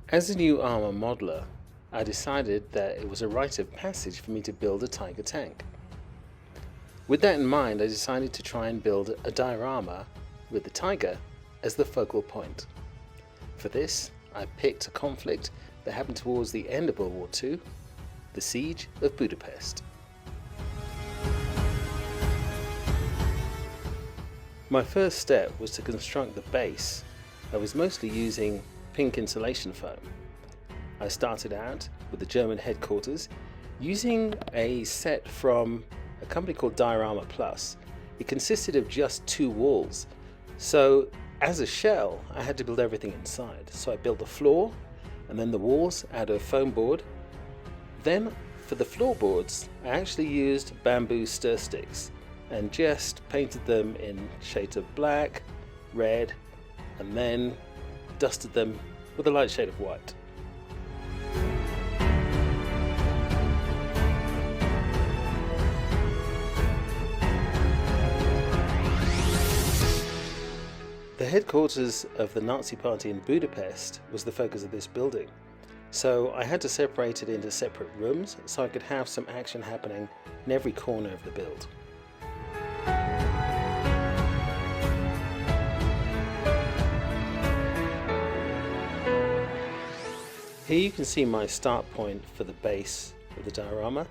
As a new armour modeler, I decided that it was a rite of passage for me to build a Tiger tank. With that in mind, I decided to try and build a diorama with the Tiger as the focal point. For this, I picked a conflict that happened towards the end of World War II, the Siege of Budapest. My first step was to construct the base. I was mostly using pink insulation foam. I started out with the German headquarters using a set from a company called Diorama Plus. It consisted of just 2 walls, so as a shell I had to build everything inside. So I built the floor and then the walls out of foam board. Then for the floorboards I actually used bamboo stir sticks and just painted them in shades of black, red, and then dusted them with a light shade of white. The headquarters of the Nazi Party in Budapest was the focus of this building, so I had to separate it into separate rooms so I could have some action happening in every corner of the build. Here you can see my start point for the base of the diorama,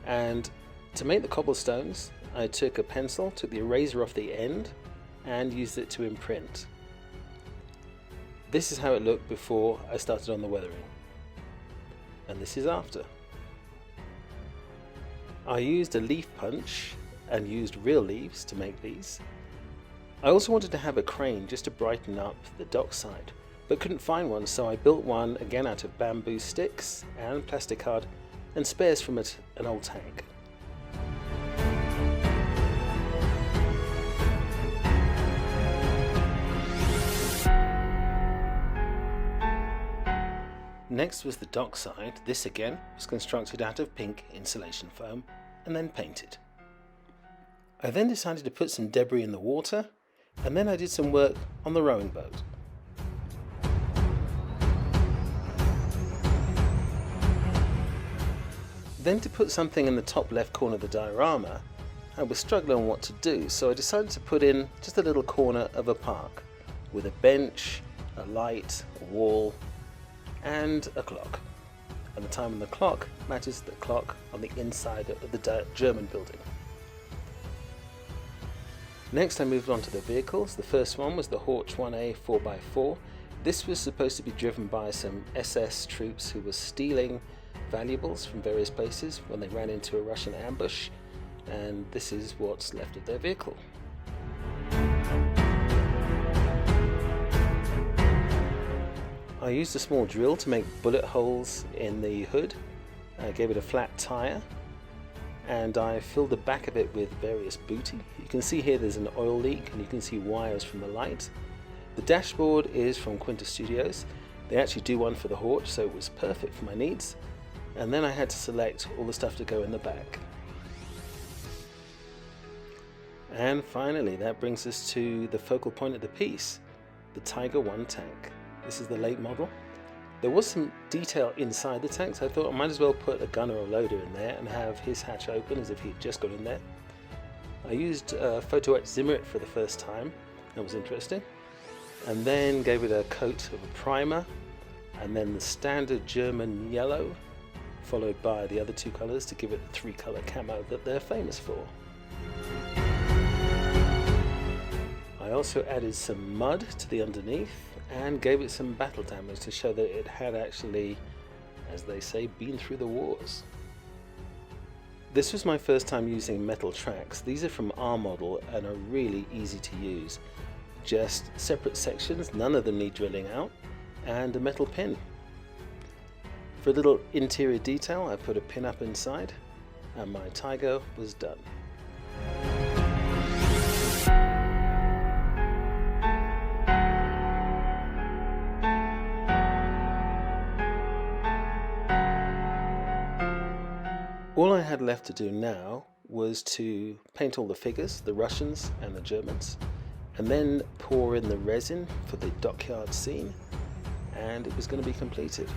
and to make the cobblestones I took a pencil, took the eraser off the end and used it to imprint. This is how it looked before I started on the weathering, and this is after. I used a leaf punch and used real leaves to make these. I also wanted to have a crane just to brighten up the dockside, but couldn't find one, so I built one again out of bamboo sticks and plastic card and spares from an old tank. Next was the dockside. This again was constructed out of pink insulation foam and then painted. I then decided to put some debris in the water, and then I did some work on the rowing boat. Then to put something in the top left corner of the diorama, I was struggling on what to do, so I decided to put in just a little corner of a park with a bench, a light, a wall, and a clock. And the time on the clock matches the clock on the inside of the German building. Next I moved on to the vehicles. The first one was the Horch 1A 4x4. This was supposed to be driven by some SS troops who were stealing valuables from various places when they ran into a Russian ambush, and this is what's left of their vehicle. I used a small drill to make bullet holes in the hood. I gave it a flat tire and I filled the back of it with various booty. You can see here there's an oil leak and you can see wires from the light. The dashboard is from Quinta Studios. They actually do one for the Horch, so it was perfect for my needs. And then I had to select all the stuff to go in the back. And finally that brings us to the focal point of the piece, the Tiger 1 tank. This is the late model. There was some detail inside the tank, so I thought I might as well put a gunner or loader in there and have his hatch open as if he'd just got in there. I used photo etched Zimmerit for the first time. That was interesting. And then gave it a coat of a primer, and then the standard German yellow, followed by the other 2 colours to give it the 3-colour camo that they're famous for. I also added some mud to the underneath and gave it some battle damage to show that it had actually, as they say, been through the wars. This was my first time using metal tracks. These are from our model and are really easy to use. Just separate sections, none of them need drilling out, and a metal pin. For a little interior detail, I put a pin up inside and my Tiger was done. All I had left to do now was to paint all the figures, the Russians and the Germans, and then pour in the resin for the dockyard scene and it was going to be completed.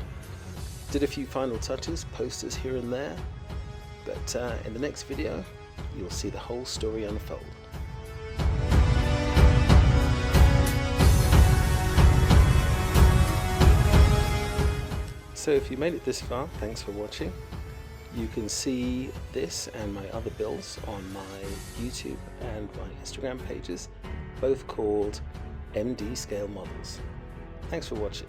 Did a few final touches, posters here and there, but in the next video you'll see the whole story unfold. So if you made it this far, thanks for watching. You can see this and my other builds on my YouTube and my Instagram pages, both called MD Scale Models. Thanks for watching.